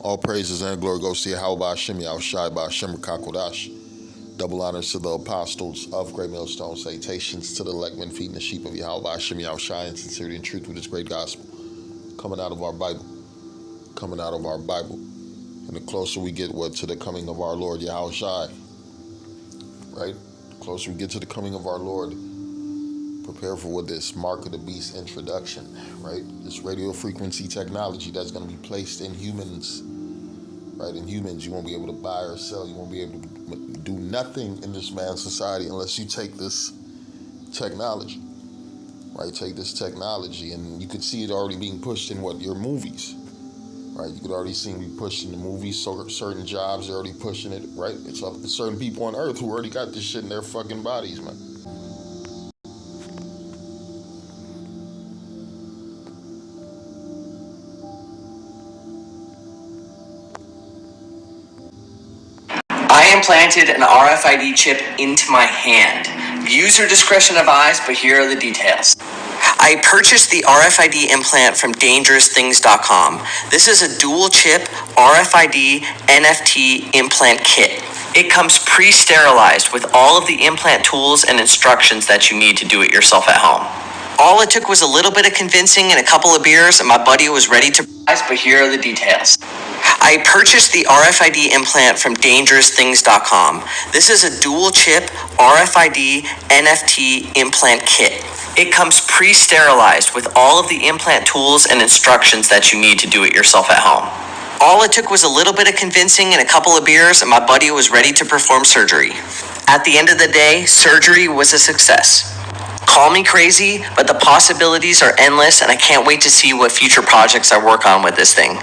All praises and glory goes to Yahweh Hashem, Yahushai Ba'Shem Kakodash. Double honors to the apostles of Great Millstone. Salutations to the elect men feeding the sheep of Yahweh Hashem, Yahushai, in sincerity and truth with this great gospel. Coming out of our Bible. Coming out of our Bible. And the closer we get to the coming of our Lord Yahushai, right? The closer we get to the coming of our Lord, prepare for what this Mark of the Beast introduction, right? This radio frequency technology that's going to be placed in humans, right? In humans, you won't be able to buy or sell. You won't be able to do nothing in this man's society unless you take this technology, right? Take this technology, and you could see it already being pushed in your movies, right? You could already see it be pushed in the movies. So certain jobs are already pushing it, right? It's up to certain people on Earth who already got this shit in their fucking bodies, man. I implanted an RFID chip into my hand. User discretion advised, but here are the details. I purchased the RFID implant from DangerousThings.com. This is a dual chip RFID NFT implant kit. It comes pre-sterilized with all of the implant tools and instructions that you need to do it yourself at home. All it took was a little bit of convincing and a couple of beers, and my buddy was ready to buy, but here are the details. I purchased the RFID implant from DangerousThings.com. This is a dual chip RFID NFT implant kit. It comes pre-sterilized with all of the implant tools and instructions that you need to do it yourself at home. All it took was a little bit of convincing and a couple of beers, and my buddy was ready to perform surgery. At the end of the day, surgery was a success. Call me crazy, but the possibilities are endless, and I can't wait to see what future projects I work on with this thing.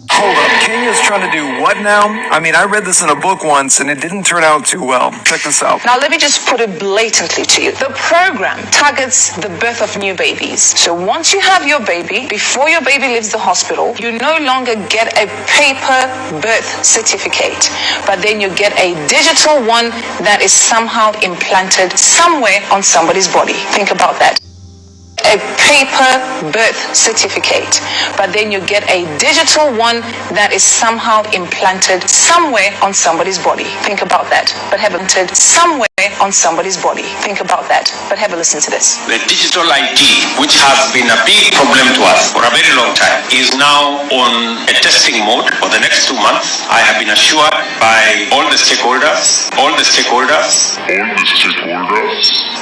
Hold up, Kenya's trying to do what now? I mean, I read this in a book once and it didn't turn out too well. Check this out. Now, let me just put it blatantly to you. The program targets the birth of new babies. So once you have your baby, before your baby leaves the hospital, you no longer get a paper birth certificate, but then you get a digital one that is somehow implanted somewhere on somebody's body. Think about that. A paper birth certificate, but then you get a digital one that is somehow implanted somewhere on somebody's body. Think about that. But have it somewhere on somebody's body. Think about that. But have a listen to this. The digital ID, which has been a big problem to us for a very long time, is now on a testing mode for the next 2 months. I have been assured by all the stakeholders,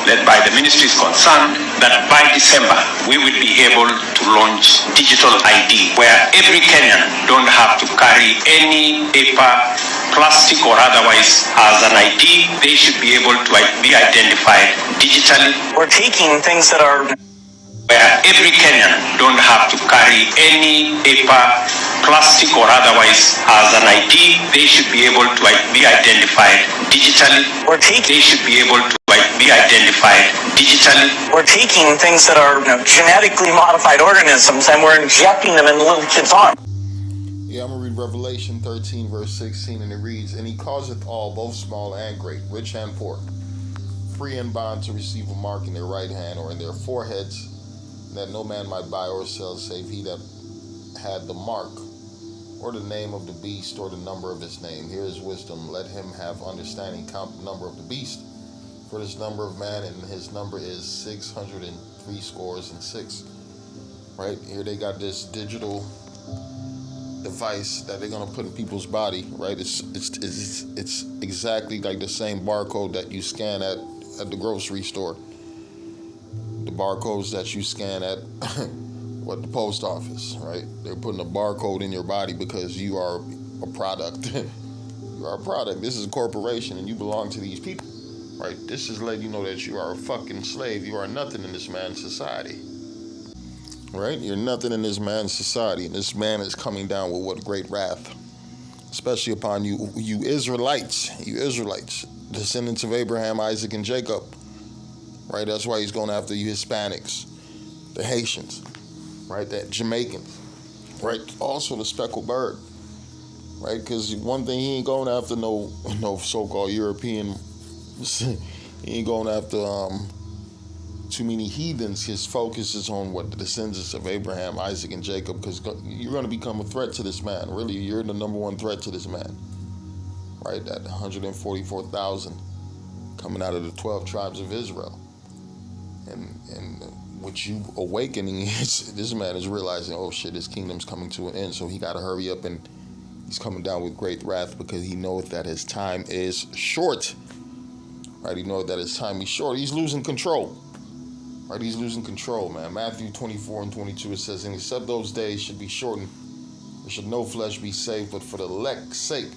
led by the ministries concerned, that by December we will be able to launch digital ID, where every Kenyan don't have to carry any paper, plastic or otherwise as an ID. They should be able to be identified digitally. We're taking things that are where every Kenyan don't have to carry any paper, plastic or otherwise as an ID. They should be able to be identified digitally. They should be able to be identified digitally. We're taking things that are genetically modified organisms and we're injecting them in little kids' arms. Yeah, I'm going to read Revelation 13, verse 16, and it reads, "And he causeth all, both small and great, rich and poor, free and bond, to receive a mark in their right hand or in their foreheads, that no man might buy or sell save he that had the mark, or the name of the beast, or the number of his name. Here is wisdom. Let him have understanding. Count the number of the beast, for this number of man, and his number is 666. Right here, they got this digital device that they're gonna put in people's body. Right, it's exactly like the same barcode that you scan at the grocery store. The barcodes that you scan at the post office, right? They're putting a barcode in your body because you are a product. You are a product. This is a corporation and you belong to these people, right? This is letting you know that you are a fucking slave. You are nothing in this man's society, right? You're nothing in this man's society. And this man is coming down with what great wrath, especially upon you Israelites, descendants of Abraham, Isaac, and Jacob. Right, that's why he's going after you Hispanics, the Haitians, right, the Jamaicans, right, also the speckled bird, right, because one thing, he ain't going after no so-called European, he ain't going after too many heathens, his focus is on what the descendants of Abraham, Isaac, and Jacob, because you're going to become a threat to this man. Really, you're the number one threat to this man, right? That 144,000 coming out of the 12 tribes of Israel. And what you awakening is this man is realizing, oh shit, his kingdom's coming to an end, so he got to hurry up, and he's coming down with great wrath because he knows that his time is short. Right, he knows that his time is short. He's losing control. Right, he's losing control, man. Matthew 24 and 22, it says, and except those days should be shortened, there should no flesh be saved, but for the elect's sake,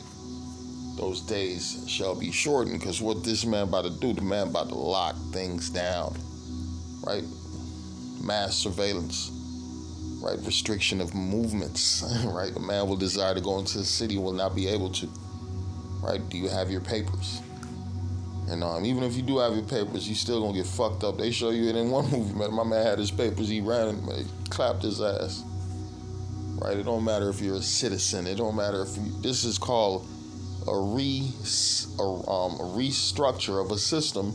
those days shall be shortened. Because what this man about to do, the man about to lock things down. Right, mass surveillance. Right, restriction of movements. Right, the man will desire to go into the city, will not be able to. Right, do you have your papers? And even if you do have your papers, you still gonna get fucked up. They show you it in one movie, man. My man had his papers, he ran and clapped his ass. Right? It don't matter if you're a citizen. It don't matter if you, this is called a restructure of a system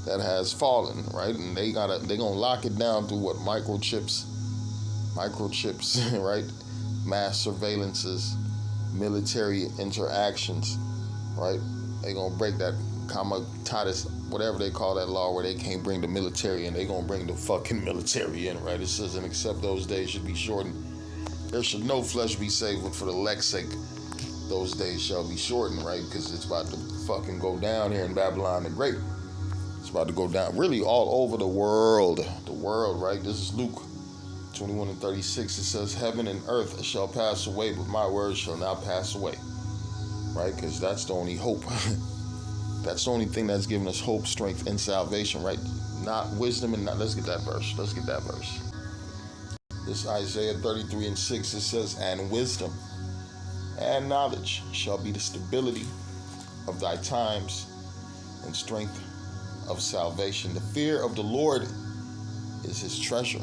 that has fallen, right? And they gonna lock it down through what? Microchips, right? Mass surveillances, military interactions, right? They gonna break that comitatus, whatever they call that law, where they can't bring the military in. They gonna bring the fucking military in, right? It says, and except those days should be shortened, there should no flesh be saved, but for the elect's sake, those days shall be shortened, right? Because it's about to fucking go down here in Babylon the Great. It's about to go down really all over the world, right? This is Luke 21 and 36. It says, heaven and earth shall pass away, but my words shall not pass away, right? Because that's the only hope. That's the only thing that's giving us hope, strength, and salvation, right? Not wisdom and not. Let's get that verse. This Isaiah 33 and 6, it says, and wisdom and knowledge shall be the stability of thy times and strength of salvation. The fear of the Lord is his treasure,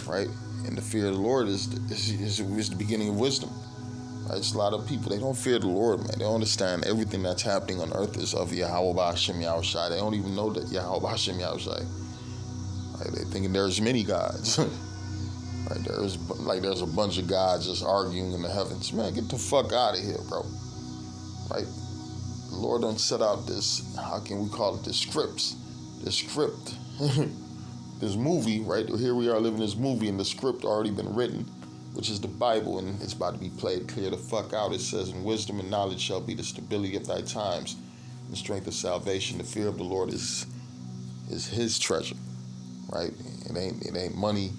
right? And the fear of the Lord is the beginning of wisdom. Right? It's a lot of people, they don't fear the Lord, man. They don't understand everything that's happening on earth is of Yahweh Hashem Yahushai. They don't even know that Yahweh Hashem Yahushai. Right? They thinking there's many gods. Right? There's a bunch of gods just arguing in the heavens. Man, get the fuck out of here, bro. Right? The Lord done set out this, how can we call it, this script. This movie, right? Here we are living this movie, and the script already been written, which is the Bible, and it's about to be played clear the fuck out. It says, and wisdom and knowledge shall be the stability of thy times, and the strength of salvation. The fear of the Lord is his treasure, right? It ain't money,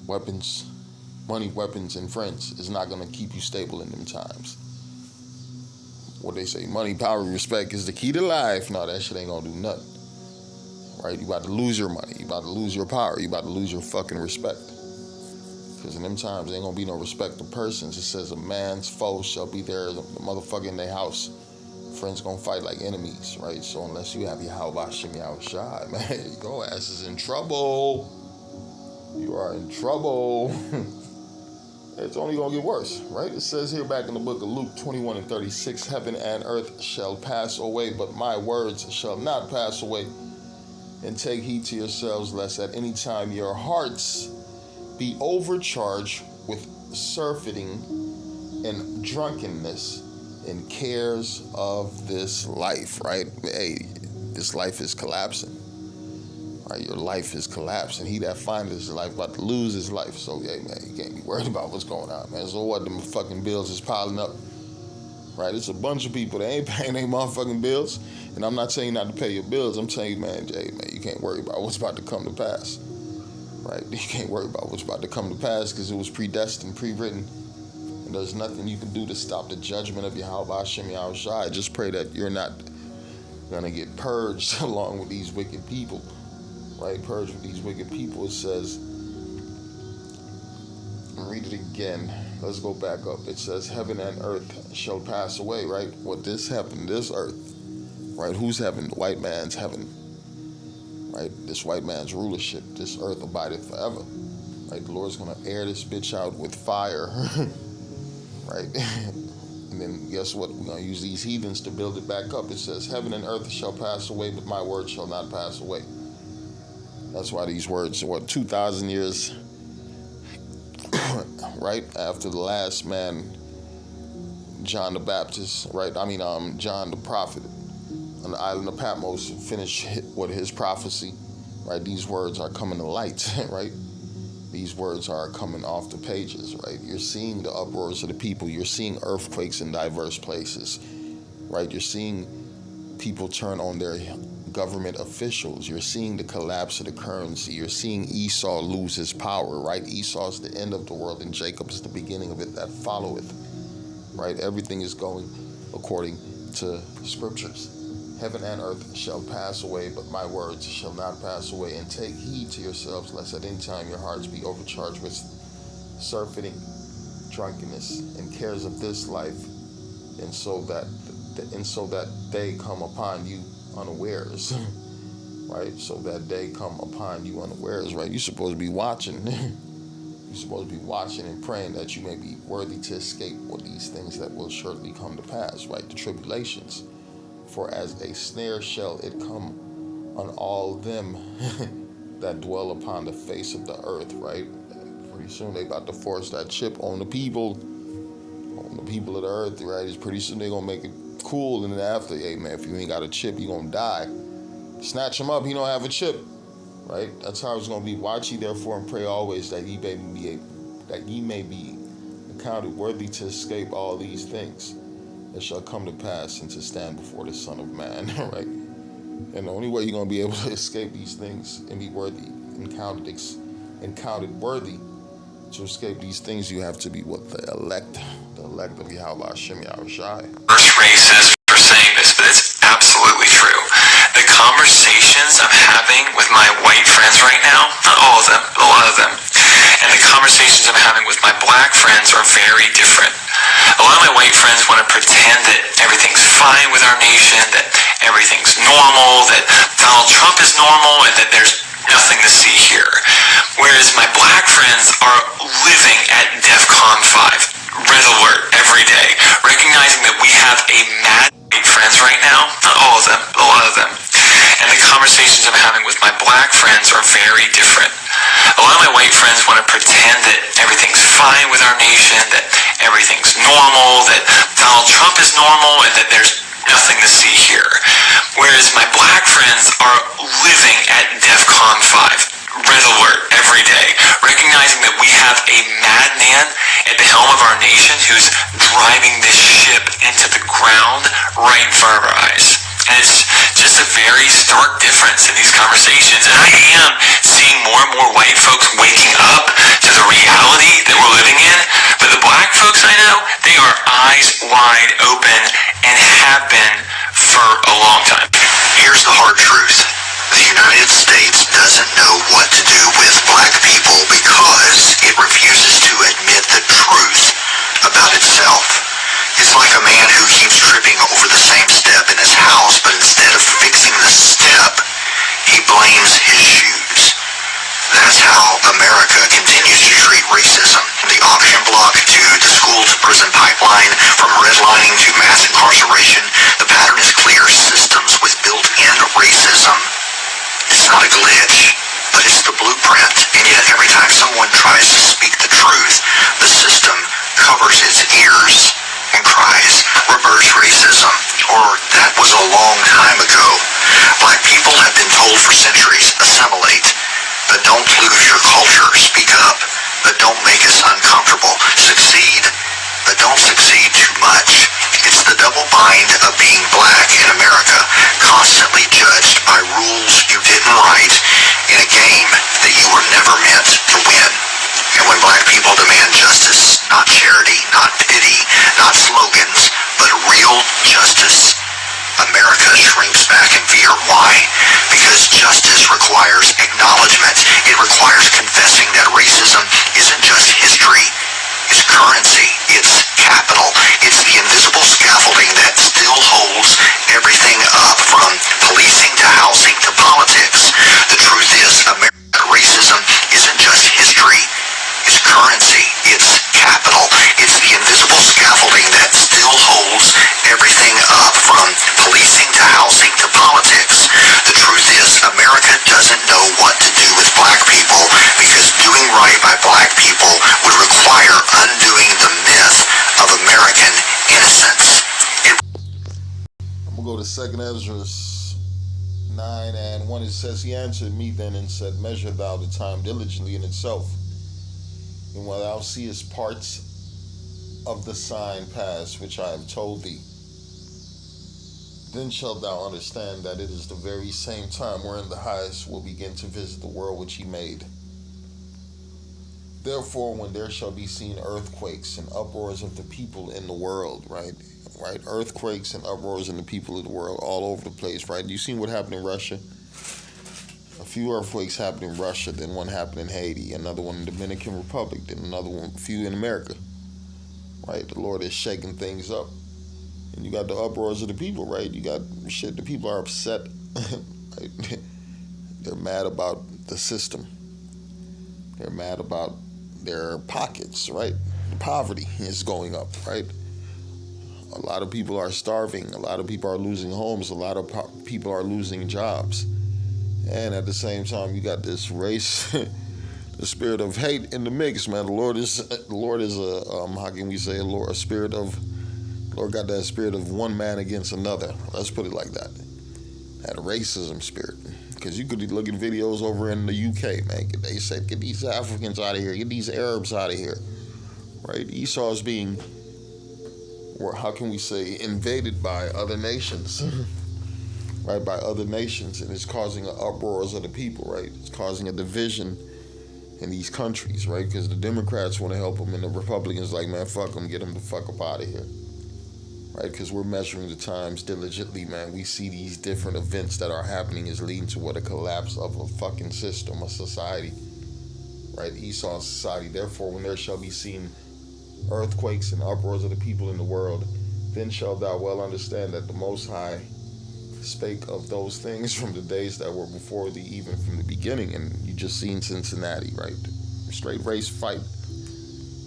weapons, and friends. It's not gonna keep you stable in them times. What they say, money, power, respect is the key to life. No, that shit ain't gonna do nothing. Right? You about to lose your money. You about to lose your power. You about to lose your fucking respect. Because in them times, there ain't gonna be no respect of persons. It says a man's foe shall be there, the motherfucker in their house. Friends gonna fight like enemies, right? So unless you have Yahweh Hashem Yahushai, man, your ass is in trouble. You are in trouble. It's only gonna get worse, right? It says here back in the book of Luke 21 and 36, heaven and earth shall pass away, but my words shall not pass away. And take heed to yourselves, lest at any time your hearts be overcharged with surfeiting and drunkenness and cares of this life, right? Hey, this life is collapsing. Right? Your life is collapsing. He that findeth his life about to lose his life. So, hey, man, you can't be worried about what's going on, man. So what, them fucking bills is piling up. Right? It's a bunch of people that ain't paying their motherfucking bills. And I'm not saying not to pay your bills. I'm telling you, man, Jay, man, you can't worry about what's about to come to pass. Right? You can't worry about what's about to come to pass because it was predestined, pre-written. And there's nothing you can do to stop the judgment of Yahweh Hashem Yahushai. Just pray that you're not going to get purged along with these wicked people. Right? Purged with these wicked people. It says, read it again. Let's go back up. It says, heaven and earth shall pass away, right? What this heaven, this earth, right? Who's heaven? The white man's heaven, right? This white man's rulership. This earth abideth forever, right? The Lord's going to air this bitch out with fire, right? And then guess what? We're going to use these heathens to build it back up. It says, heaven and earth shall pass away, but my word shall not pass away. That's why these words, 2,000 years, right after the last man, John the Baptist, right? John the prophet on the island of Patmos finished with his prophecy, right? These words are coming to light, right? These words are coming off the pages, right? You're seeing the uproars of the people. You're seeing earthquakes in diverse places, right? You're seeing people turn on their government officials. You're seeing the collapse of the currency. You're seeing Esau lose his power, right? Esau is the end of the world and Jacob is the beginning of it that followeth, right? Everything is going according to scriptures. Heaven and earth shall pass away, but my words shall not pass away. And take heed to yourselves, lest at any time your hearts be overcharged with surfeiting, drunkenness, and cares of this life, and so that they come upon you unawares, right? So that they come upon you unawares, right? You're supposed to be watching. You're supposed to be watching and praying that you may be worthy to escape what these things that will shortly come to pass, right? The tribulations. For as a snare shall it come on all them that dwell upon the face of the earth, right? Pretty soon they about to force that chip on the people of the earth, right? It's pretty soon they gonna make it cool, and then after, hey man, if you ain't got a chip, you gonna die. Snatch him up, he don't have a chip, right? That's how it's gonna be. Watch ye therefore and pray always that ye may be accounted worthy to escape all these things that shall come to pass and to stand before the Son of Man, right? And the only way you're gonna be able to escape these things and be worthy and counted worthy to escape these things, you have to be what? The elect of Yahweh Hashem Yahushai. First racist for saying this, but it's absolutely true. The conversations I'm having with my white friends right now, not all of them, but a lot of them, and the conversations I'm having with my black friends are very different. A lot of my white friends want to pretend that everything's fine with our nation, that everything's normal, that Donald Trump is normal, and that there's nothing to see here. Whereas my black friends are living at DEFCON 5, red alert every day, recognizing that we have a mad white friends right now, not all of them, but a lot of them. And the conversations I'm having with my black friends are very different. A lot of my white friends want to pretend that everything's fine with our nation, that everything's normal, that Donald Trump is normal, and that there's nothing to see here. Whereas my black friends are living at DEFCON 5, red alert every day, recognizing that we have a madman at the helm of our nation who's driving this ship into the ground right in front of our eyes. And it's just a very stark difference in these conversations. And I am seeing more and more white folks waking up to the reality that we're living in. But the black folks I know, they are eyes wide open and have been for a long time. Here's the hard truth. The United States doesn't know what to do with black people because it refuses to admit the truth about itself. It's like a man who keeps tripping over the same step in his house, but instead of fixing the step, he blames his shoes. That's how America continues to treat racism. The auction block to the school-to-prison pipeline, from redlining to mass incarceration, the pattern is clear. Systems with built-in racism. It's not a glitch, but it's the blueprint. And yet every time someone tries to speak the truth, the system covers its ears and cries, reverse racism, or that was a long time ago. Black people have been told for centuries, assimilate, but don't lose your culture, speak up, but don't make us uncomfortable, succeed, but don't succeed too much. It's the double bind of being black in America, constantly judged by rules you didn't write in a game that you were never meant to win. And when black people demand justice, not charity, not pity, not slogans, but real justice, America shrinks back in fear. Why? Because justice requires acknowledgement. It requires confessing that racism isn't just history. It's currency. It's capital. It's the invisible scaffolding that still holds everything up, from policing to housing to politics. The truth is, racism isn't just history. It's currency. It's capital. It's the invisible scaffolding that still holds everything up, from policing to housing to politics. The truth is, America doesn't know what to do Second Ezra 9:1, it says, He answered me then and said, Measure thou the time diligently in itself, and when thou seest parts of the sign pass which I have told thee, then shalt thou understand that it is the very same time wherein the highest will begin to visit the world which he made. Therefore, when there shall be seen earthquakes and uproars of the people in the world, right? Earthquakes and uproars in the people of the world all over the place, right? You seen what happened in Russia? A few earthquakes happened in Russia, then one happened in Haiti, another one in the Dominican Republic, then another one, a few in America, right? The Lord is shaking things up. And you got the uproars of the people, right? You got shit, the people are upset. Right? They're mad about the system. They're mad about their pockets, right? Poverty is going up, right? A lot of people are starving. A lot of people are losing homes. A lot of people are losing jobs. And at the same time, you got this race, the spirit of hate in the mix, man. The Lord is a how can we say a Lord? Lord got that spirit of one man against another. Let's put it like that. That racism spirit. Because you could be looking videos over in the UK, man. They said, get these Africans out of here. Get these Arabs out of here. Right? Esau is being, or how can we say, invaded by other nations. Right? By other nations. And it's causing an uproars of the people, right? It's causing a division in these countries, right? Because the Democrats want to help them and the Republicans like, man, fuck them. Get them the fuck up out of here. Right, because we're measuring the times diligently, man. We see these different events that are happening is leading to what a collapse of a fucking system, a society, right? Esau's society. Therefore, when there shall be seen earthquakes and uproars of the people in the world, then shalt thou well understand that the Most High spake of those things from the days that were before thee, even from the beginning. And you just seen Cincinnati, right? Straight race fight,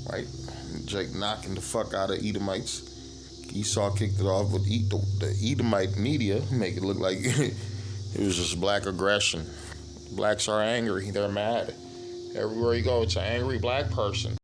right? Jake knocking the fuck out of Edomites. Esau kicked it off with the Edomite media, make it look like it was just black aggression. Blacks are angry. They're mad. Everywhere you go, it's an angry black person.